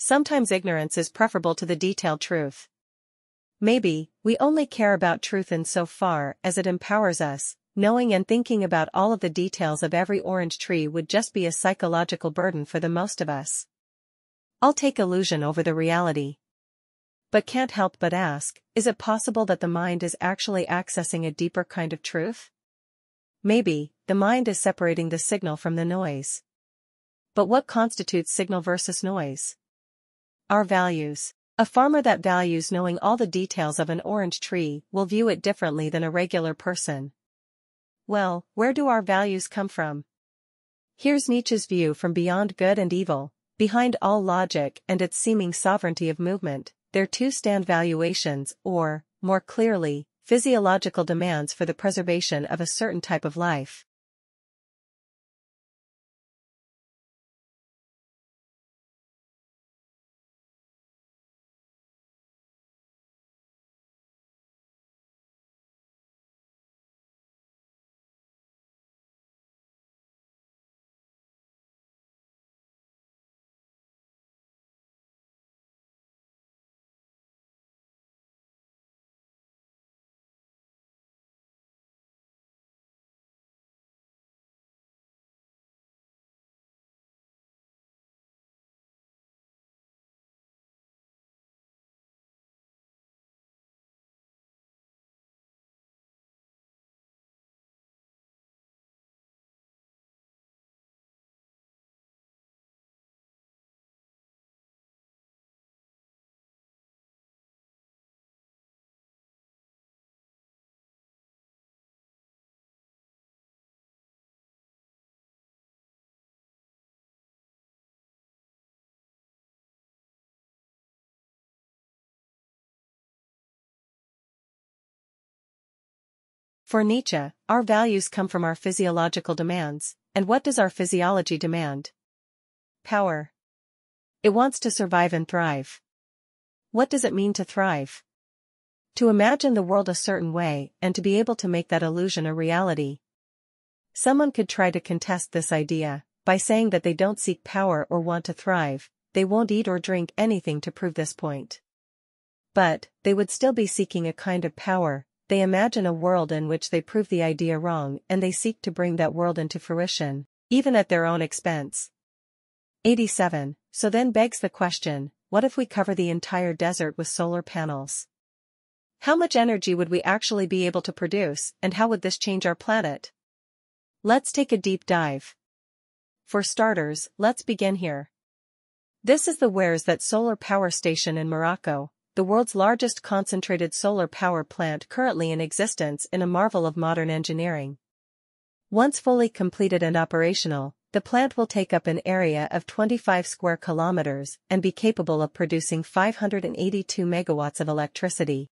Sometimes ignorance is preferable to the detailed truth. Maybe, we only care about truth in so far as it empowers us. Knowing and thinking about all of the details of every orange tree would just be a psychological burden for the most of us. I'll take illusion over the reality. But can't help but ask, is it possible that the mind is actually accessing a deeper kind of truth? Maybe, the mind is separating the signal from the noise. But what constitutes signal versus noise? Our values. A farmer that values knowing all the details of an orange tree will view it differently than a regular person. Well, where do our values come from? Here's Nietzsche's view from beyond good and evil. Behind all logic and its seeming sovereignty of movement, there too stand valuations or, more clearly, physiological demands for the preservation of a certain type of life. For Nietzsche, our values come from our physiological demands, and what does our physiology demand? Power. It wants to survive and thrive. What does it mean to thrive? To imagine the world a certain way and to be able to make that illusion a reality. Someone could try to contest this idea by saying that they don't seek power or want to thrive, they won't eat or drink anything to prove this point. But, they would still be seeking a kind of power. They imagine a world in which they prove the idea wrong and they seek to bring that world into fruition, even at their own expense. 87. So then begs the question, what if we cover the entire desert with solar panels? How much energy would we actually be able to produce, and how would this change our planet? Let's take a deep dive. For starters, let's begin here. This is the Where's-That solar power station in Morocco, the world's largest concentrated solar power plant currently in existence in a marvel of modern engineering. Once fully completed and operational, the plant will take up an area of 25 square kilometers and be capable of producing 582 megawatts of electricity.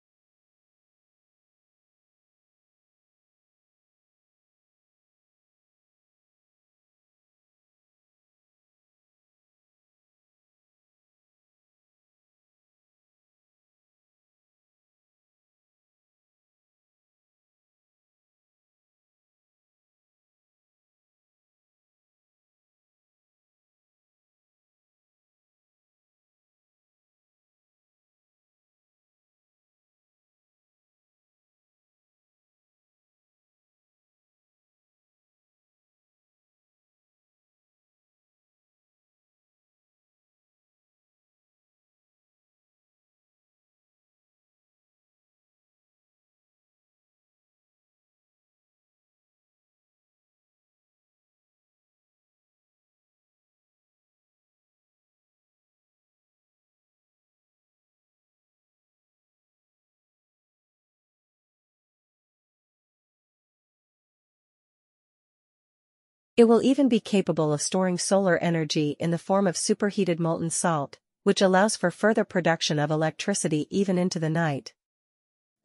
It will even be capable of storing solar energy in the form of superheated molten salt, which allows for further production of electricity even into the night.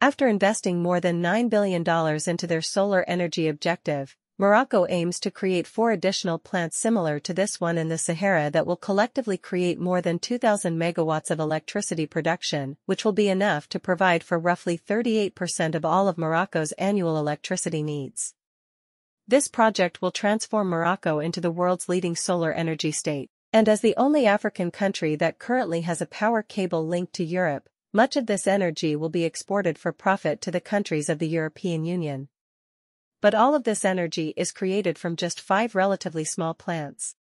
After investing more than $9 billion into their solar energy objective, Morocco aims to create 4 additional plants similar to this one in the Sahara that will collectively create more than 2,000 megawatts of electricity production, which will be enough to provide for roughly 38% of all of Morocco's annual electricity needs. This project will transform Morocco into the world's leading solar energy state. And as the only African country that currently has a power cable linked to Europe, much of this energy will be exported for profit to the countries of the European Union. But all of this energy is created from just 5 relatively small plants.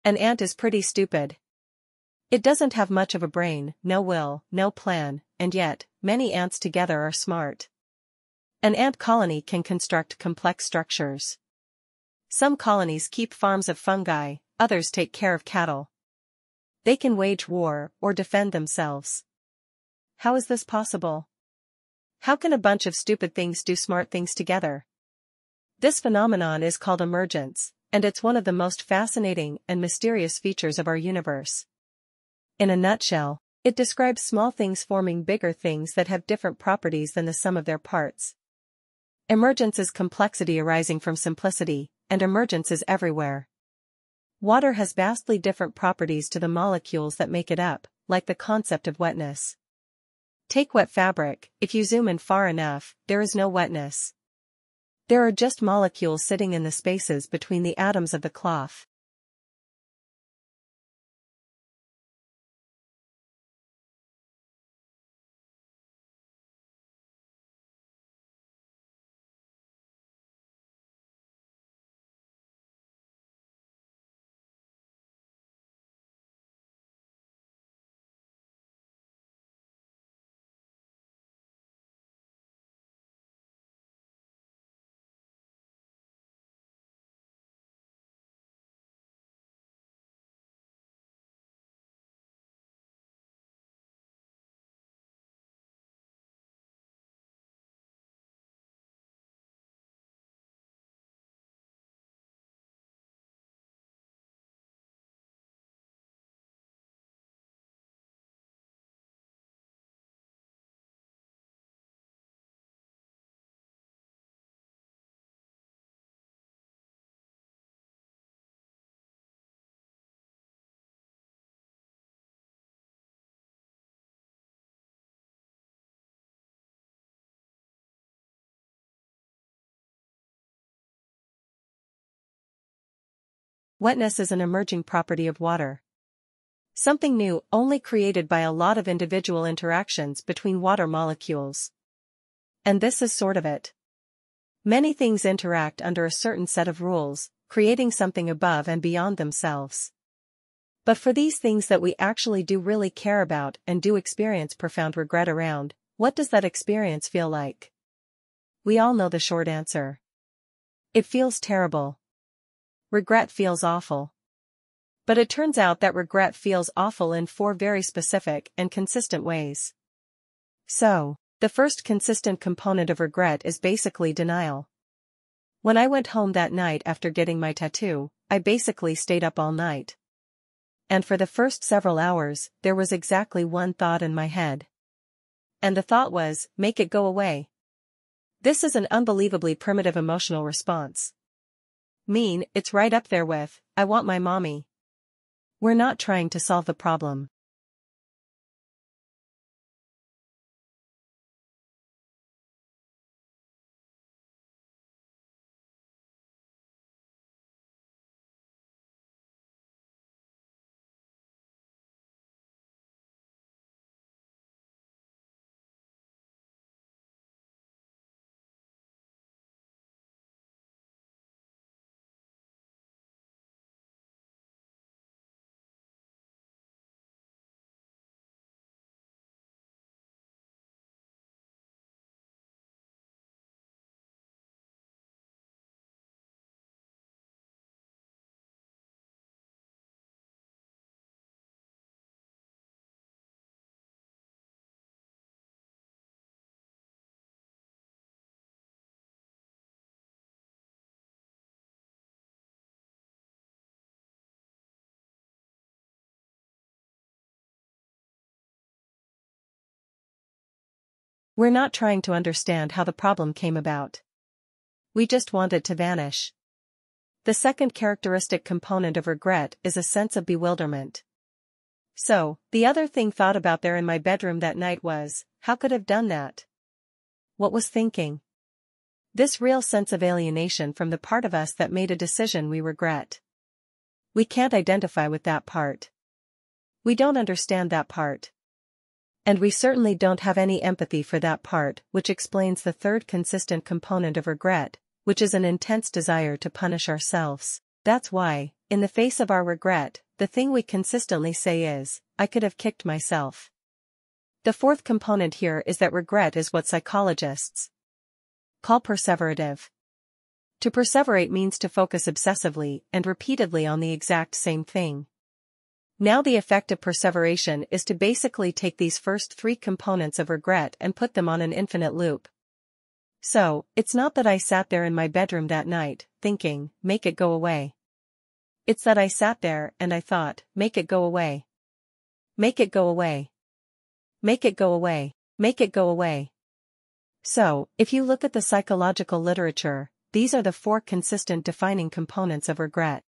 An ant is pretty stupid. It doesn't have much of a brain, no will, no plan, and yet, many ants together are smart. An ant colony can construct complex structures. Some colonies keep farms of fungi, others take care of cattle. They can wage war or defend themselves. How is this possible? How can a bunch of stupid things do smart things together? This phenomenon is called emergence, and it's one of the most fascinating and mysterious features of our universe. In a nutshell, it describes small things forming bigger things that have different properties than the sum of their parts. Emergence is complexity arising from simplicity, and emergence is everywhere. Water has vastly different properties to the molecules that make it up, like the concept of wetness. Take wet fabric. If you zoom in far enough, there is no wetness. There are just molecules sitting in the spaces between the atoms of the cloth. Wetness is an emerging property of water. Something new, only created by a lot of individual interactions between water molecules. And this is sort of it. Many things interact under a certain set of rules, creating something above and beyond themselves. But for these things that we actually do really care about and do experience profound regret around, what does that experience feel like? We all know the short answer. It feels terrible. Regret feels awful. But it turns out that regret feels awful in 4 very specific and consistent ways. So, the first consistent component of regret is basically denial. When I went home that night after getting my tattoo, I basically stayed up all night. And for the first several hours, there was exactly one thought in my head. And the thought was, make it go away. This is an unbelievably primitive emotional response. It's right up there with, I want my mommy. We're not trying to solve the problem. We're not trying to understand how the problem came about. We just want it to vanish. The second characteristic component of regret is a sense of bewilderment. So, the other thing thought about there in my bedroom that night was, how could I have done that? What was thinking? This real sense of alienation from the part of us that made a decision we regret. We can't identify with that part. We don't understand that part. And we certainly don't have any empathy for that part, which explains the third consistent component of regret, which is an intense desire to punish ourselves. That's why, in the face of our regret, the thing we consistently say is, I could have kicked myself. The fourth component here is that regret is what psychologists call perseverative. To perseverate means to focus obsessively and repeatedly on the exact same thing. Now the effect of perseveration is to basically take these first three components of regret and put them on an infinite loop. So, it's not that I sat there in my bedroom that night, thinking, make it go away. It's that I sat there and I thought, make it go away. Make it go away. Make it go away. Make it go away. So, if you look at the psychological literature, these are the four consistent defining components of regret.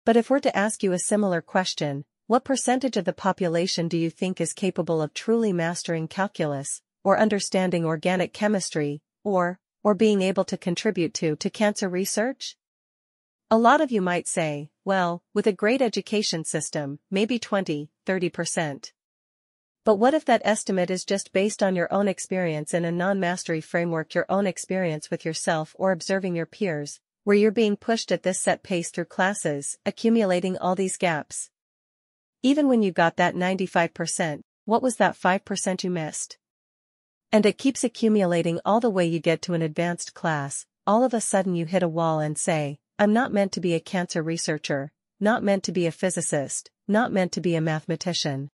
But if we're to ask you a similar question, what percentage of the population do you think is capable of truly mastering calculus, or understanding organic chemistry, or being able to contribute to cancer research? A lot of you might say, well, with a great education system, maybe 20–30%. But what if that estimate is just based on your own experience in a non-mastery framework, your own experience with yourself or observing your peers, where you're being pushed at this set pace through classes, accumulating all these gaps? Even when you got that 95%, what was that 5% you missed? And it keeps accumulating all the way you get to an advanced class. All of a sudden you hit a wall and say, I'm not meant to be a cancer researcher, not meant to be a physicist, not meant to be a mathematician.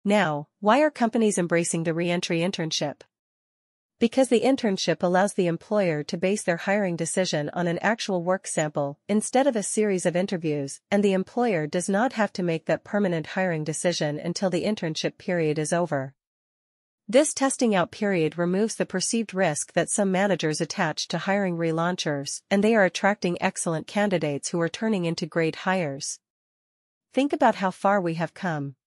Now, why are companies embracing the re-entry internship? Because the internship allows the employer to base their hiring decision on an actual work sample instead of a series of interviews, and the employer does not have to make that permanent hiring decision until the internship period is over. This testing out period removes the perceived risk that some managers attach to hiring relaunchers, and they are attracting excellent candidates who are turning into great hires. Think about how far we have come.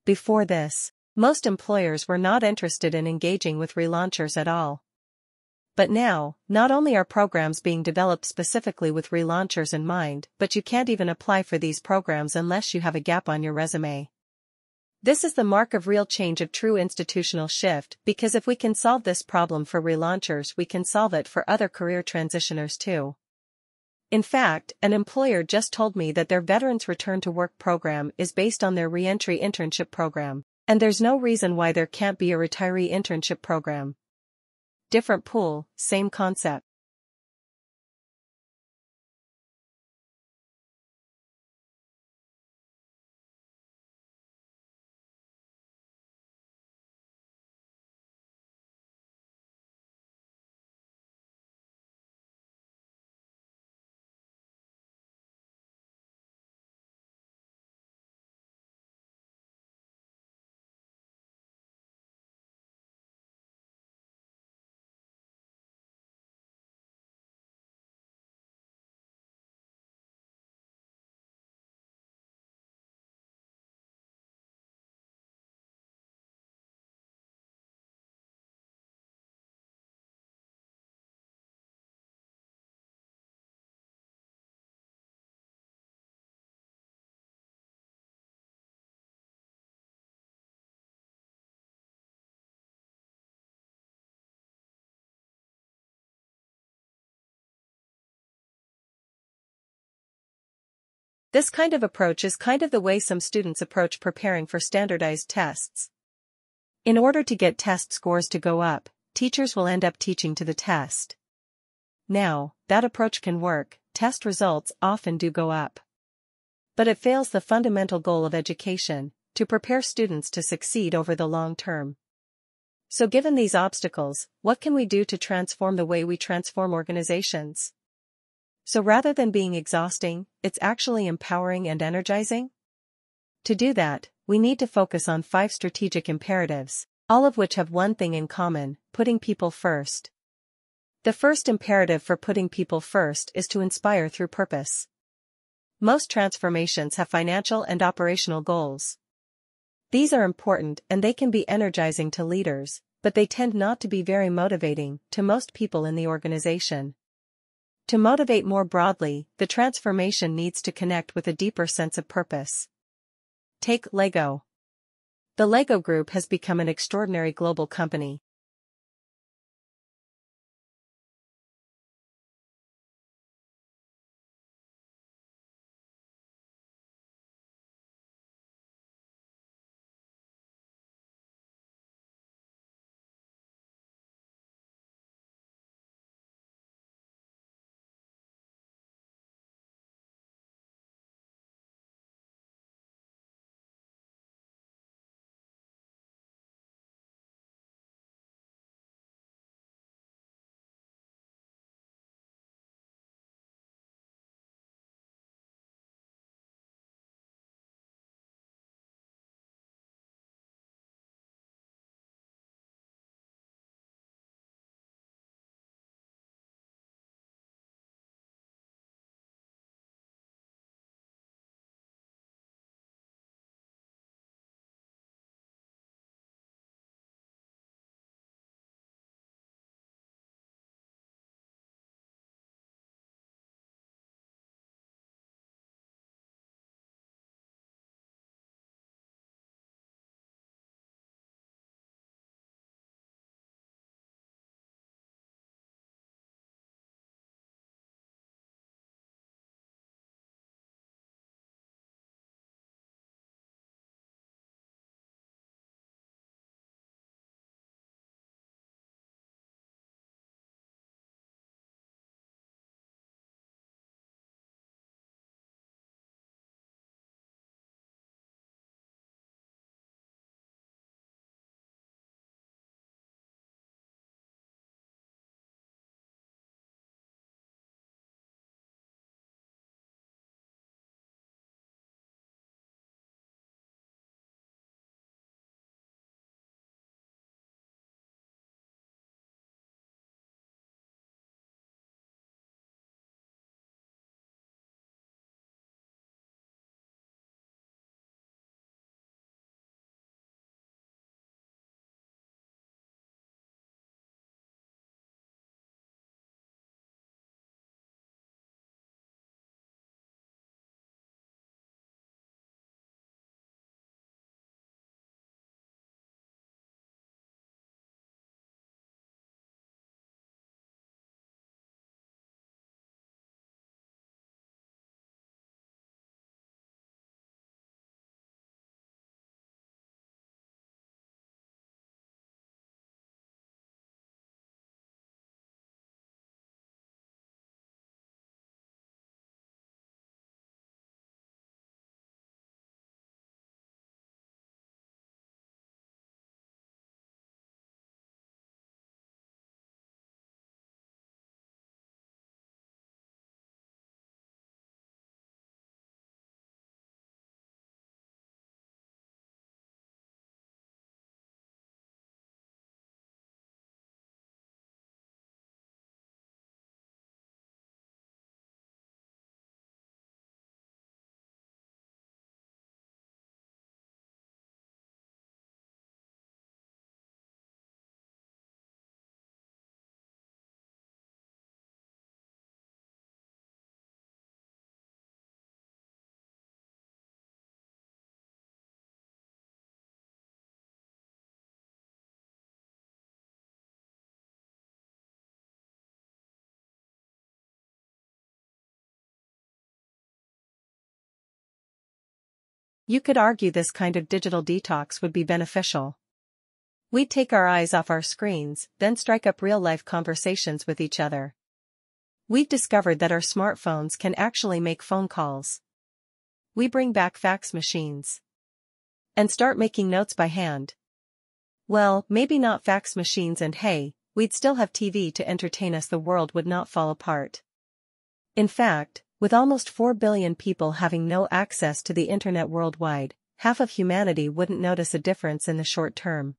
Before this, most employers were not interested in engaging with relaunchers at all. But now, not only are programs being developed specifically with relaunchers in mind, but you can't even apply for these programs unless you have a gap on your resume. This is the mark of real change, of true institutional shift, because if we can solve this problem for relaunchers, we can solve it for other career transitioners too. In fact, an employer just told me that their Veterans Return to Work program is based on their reentry internship program, and there's no reason why there can't be a retiree internship program. Different pool, same concept. This kind of approach is kind of the way some students approach preparing for standardized tests. In order to get test scores to go up, teachers will end up teaching to the test. Now, that approach can work, test results often do go up. But it fails the fundamental goal of education, to prepare students to succeed over the long term. So given these obstacles, what can we do to transform the way we transform organizations? So rather than being exhausting, it's actually empowering and energizing? To do that, we need to focus on 5 strategic imperatives, all of which have one thing in common: putting people first. The first imperative for putting people first is to inspire through purpose. Most transformations have financial and operational goals. These are important and they can be energizing to leaders, but they tend not to be very motivating to most people in the organization. To motivate more broadly, the transformation needs to connect with a deeper sense of purpose. Take Lego. The Lego Group has become an extraordinary global company. You could argue this kind of digital detox would be beneficial. We'd take our eyes off our screens, then strike up real-life conversations with each other. We've discovered that our smartphones can actually make phone calls. We bring back fax machines. And start making notes by hand. Well, maybe not fax machines, and hey, we'd still have TV to entertain us. The world would not fall apart. In fact, with almost 4 billion people having no access to the internet worldwide, half of humanity wouldn't notice a difference in the short term.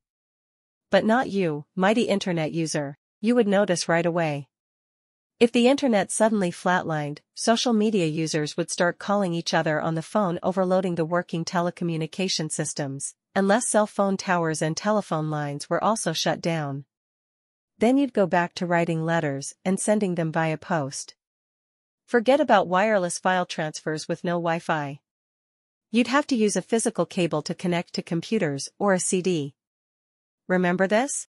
But not you, mighty internet user. You would notice right away. If the internet suddenly flatlined, social media users would start calling each other on the phone, overloading the working telecommunication systems, unless cell phone towers and telephone lines were also shut down. Then you'd go back to writing letters and sending them via post. Forget about wireless file transfers with no Wi-Fi. You'd have to use a physical cable to connect to computers or a CD. Remember this?